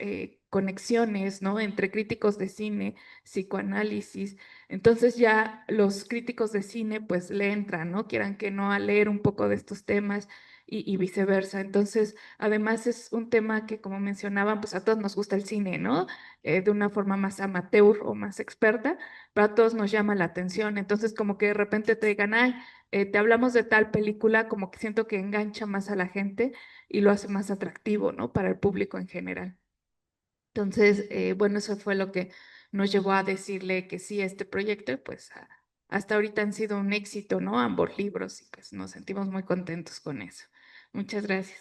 S5: conexiones, ¿no? Entre críticos de cine, psicoanálisis, entonces ya los críticos de cine pues le entran, ¿no? Quieran que no, a leer un poco de estos temas y viceversa. Entonces, además es un tema que, como mencionaban, pues a todos nos gusta el cine, ¿no? De una forma más amateur o más experta, pero a todos nos llama la atención. Entonces, como que de repente te digan, ay, te hablamos de tal película, como que siento que engancha más a la gente y lo hace más atractivo, ¿no? Para el público en general. Entonces, bueno, eso fue lo que nos llevó a decirle que sí a este proyecto y pues hasta ahorita han sido un éxito, ¿no? Ambos libros y pues nos sentimos muy contentos con eso. Muchas gracias.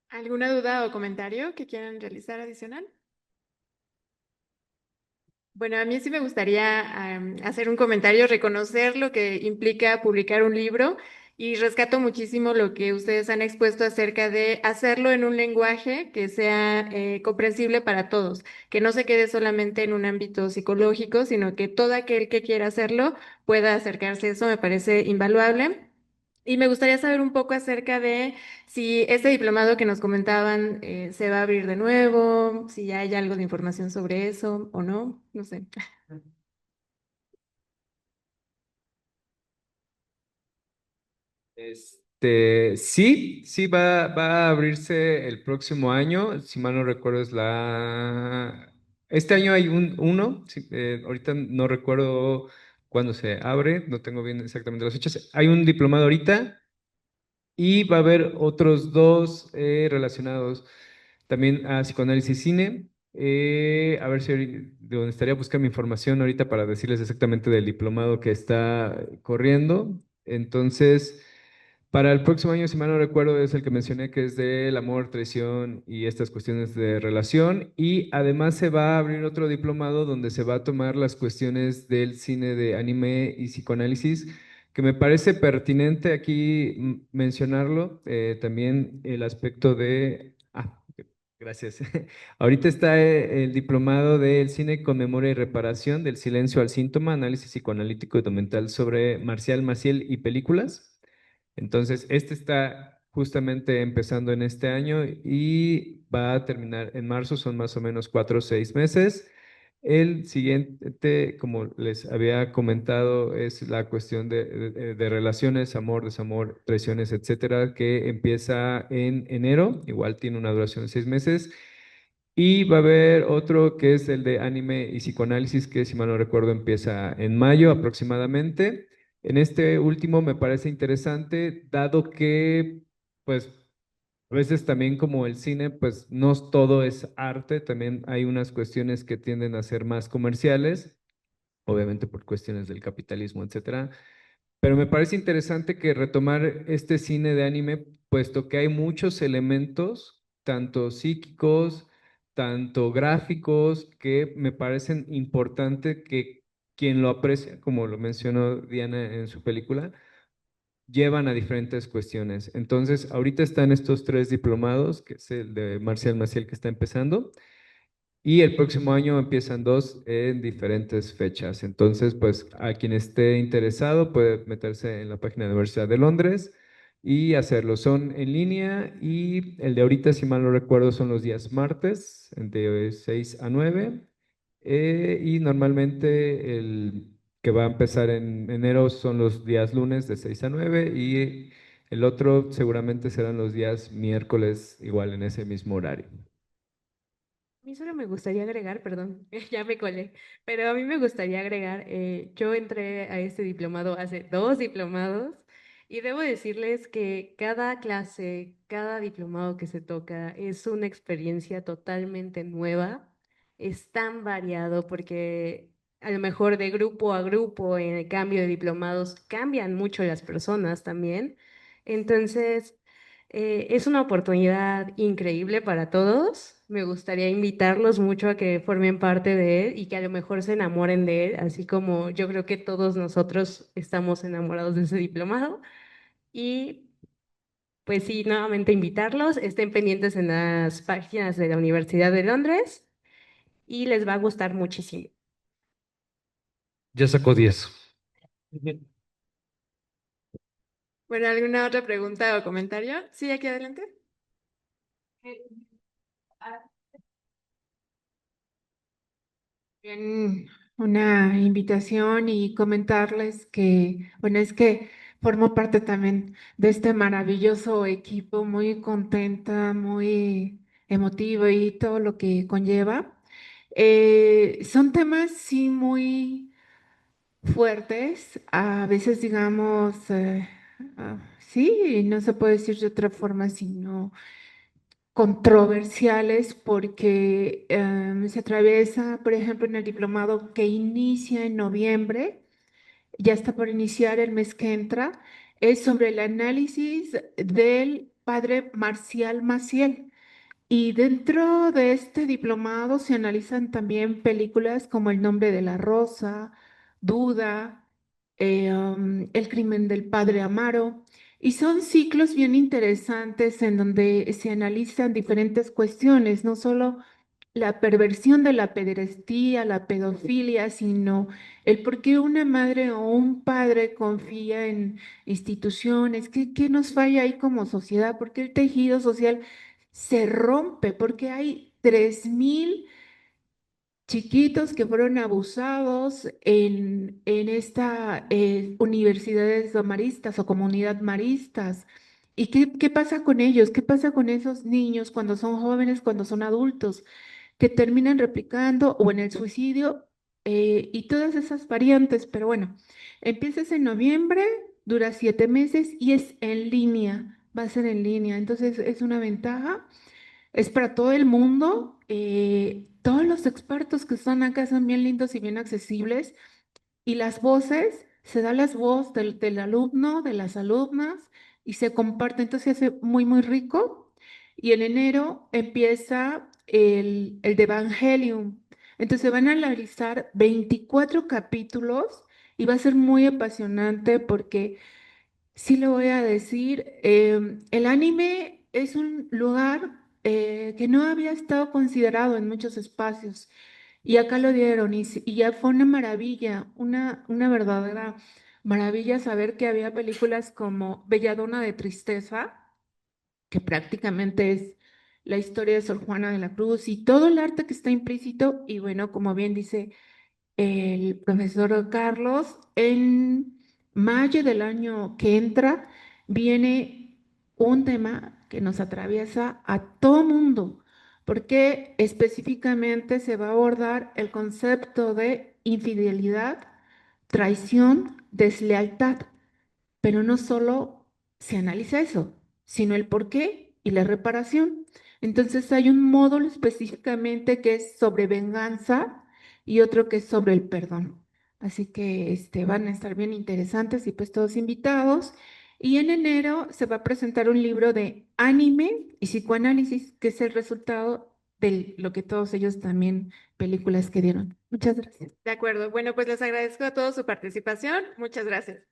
S1: ¿Alguna duda o comentario que quieran realizar adicional? Bueno, a mí sí me gustaría hacer un comentario, reconocer lo que implica publicar un libro y rescato muchísimo lo que ustedes han expuesto acerca de hacerlo en un lenguaje que sea comprensible para todos, que no se quede solamente en un ámbito psicológico, sino que todo aquel que quiera hacerlo pueda acercarse a eso, me parece invaluable. Y me gustaría saber un poco acerca de si este diplomado que nos comentaban se va a abrir de nuevo, si ya hay algo de información sobre eso o no, no sé.
S4: Sí, va a abrirse el próximo año. Si mal no recuerdo, Este año hay uno, sí, ahorita no recuerdo cuándo se abre, no tengo bien exactamente las fechas. Hay un diplomado ahorita y va a haber otros dos relacionados también a psicoanálisis y cine. A ver si de dónde estaría buscando mi información ahorita para decirles exactamente del diplomado que está corriendo. Entonces, para el próximo año, si mal no recuerdo, es el que mencioné que es del amor, traición y estas cuestiones de relación. Y además se va a abrir otro diplomado donde se va a tomar las cuestiones del cine de anime y psicoanálisis, que me parece pertinente aquí mencionarlo. También el aspecto de... gracias. Ahorita está el diplomado del cine con memoria y reparación, del silencio al síntoma, análisis psicoanalítico y documental sobre Marcial Maciel y películas. Entonces, este está justamente empezando en este año y va a terminar en marzo, son más o menos 4 o 6 meses. El siguiente, como les había comentado, es la cuestión de relaciones, amor, desamor, traiciones, etcétera, que empieza en enero, igual tiene una duración de 6 meses. Y va a haber otro que es el de anime y psicoanálisis, que si mal no recuerdo empieza en mayo aproximadamente. En este último me parece interesante, dado que, pues, a veces también como el cine, pues no todo es arte, también hay unas cuestiones que tienden a ser más comerciales, obviamente por cuestiones del capitalismo, etcétera. Pero me parece interesante que retomar este cine de anime, puesto que hay muchos elementos, tanto psíquicos, tanto gráficos, que me parecen importante que quien lo aprecia, como lo mencionó Diana en su película, llevan a diferentes cuestiones. Entonces, ahorita están estos tres diplomados, que es el de Marcial Maciel que está empezando, y el próximo año empiezan dos en diferentes fechas. Entonces, pues a quien esté interesado puede meterse en la página de la Universidad de Londres y hacerlo. Son en línea y el de ahorita, si mal no recuerdo, son los días martes de 6 a 9. Y normalmente el que va a empezar en enero son los días lunes de 6 a 9 y el otro seguramente serán los días miércoles igual en ese mismo horario.
S3: A mí solo me gustaría agregar, perdón, ya me colé, pero a mí me gustaría agregar, yo entré a este diplomado hace 2 diplomados y debo decirles que cada clase, cada diplomado que se toca es una experiencia totalmente nueva, es tan variado porque a lo mejor de grupo a grupo en el cambio de diplomados cambian mucho las personas también. Entonces, es una oportunidad increíble para todos. Me gustaría invitarlos mucho a que formen parte de él y que a lo mejor se enamoren de él, así como yo creo que todos nosotros estamos enamorados de ese diplomado. Y pues sí, nuevamente invitarlos. Estén pendientes en las páginas de la Universidad de Londres y les va a gustar muchísimo.
S2: Ya sacó 10.
S1: Bueno, ¿alguna otra pregunta o comentario? Sí, aquí adelante.
S6: Bien, una invitación y comentarles que, bueno, es que formo parte también de este maravilloso equipo, muy contenta, muy emotivo y todo lo que conlleva. Son temas, sí, muy fuertes, a veces digamos, sí, no se puede decir de otra forma, sino controversiales porque se atraviesa, por ejemplo, en el diplomado que inicia en noviembre, ya está por iniciar el mes que entra, es sobre el análisis del padre Marcial Maciel. Y dentro de este diplomado se analizan también películas como El nombre de la rosa, Duda, El crimen del padre Amaro. Y son ciclos bien interesantes en donde se analizan diferentes cuestiones, no solo la perversión de la pederastía, la pedofilia, sino el por qué una madre o un padre confía en instituciones, qué nos falla ahí como sociedad, por qué el tejido social se rompe, porque hay 3,000 chiquitos que fueron abusados en esta universidades maristas o comunidad maristas. ¿Y qué pasa con ellos? ¿Qué pasa con esos niños cuando son jóvenes, cuando son adultos? Que terminan replicando o en el suicidio y todas esas variantes. Pero bueno, empiezas en noviembre, dura 7 meses y es en línea, va a ser en línea. Entonces es una ventaja, es para todo el mundo. Todos los expertos que están acá son bien lindos y bien accesibles. Y las voces, se da las voces del alumno, de las alumnas, y se comparte, entonces se hace muy, muy rico. Y en enero empieza el de Evangelium. Entonces van a analizar 24 capítulos y va a ser muy apasionante porque, sí lo voy a decir, el anime es un lugar que no había estado considerado en muchos espacios. Y acá lo dieron y ya fue una maravilla, una verdadera maravilla saber que había películas como Belladona de Tristeza, que prácticamente es la historia de Sor Juana de la Cruz y todo el arte que está implícito. Y bueno, como bien dice el profesor Carlos, en mayo del año que entra viene un tema que nos atraviesa a todo mundo, porque específicamente se va a abordar el concepto de infidelidad, traición, deslealtad. Pero no solo se analiza eso, sino el por qué y la reparación. Entonces hay un módulo específicamente que es sobre venganza y otro que es sobre el perdón. Así que van a estar bien interesantes y pues todos invitados. Y en enero se va a presentar un libro de anime y psicoanálisis, que es el resultado de lo que todos ellos también, películas que dieron. Muchas gracias.
S1: De acuerdo. Bueno, pues les agradezco a todos su participación. Muchas gracias.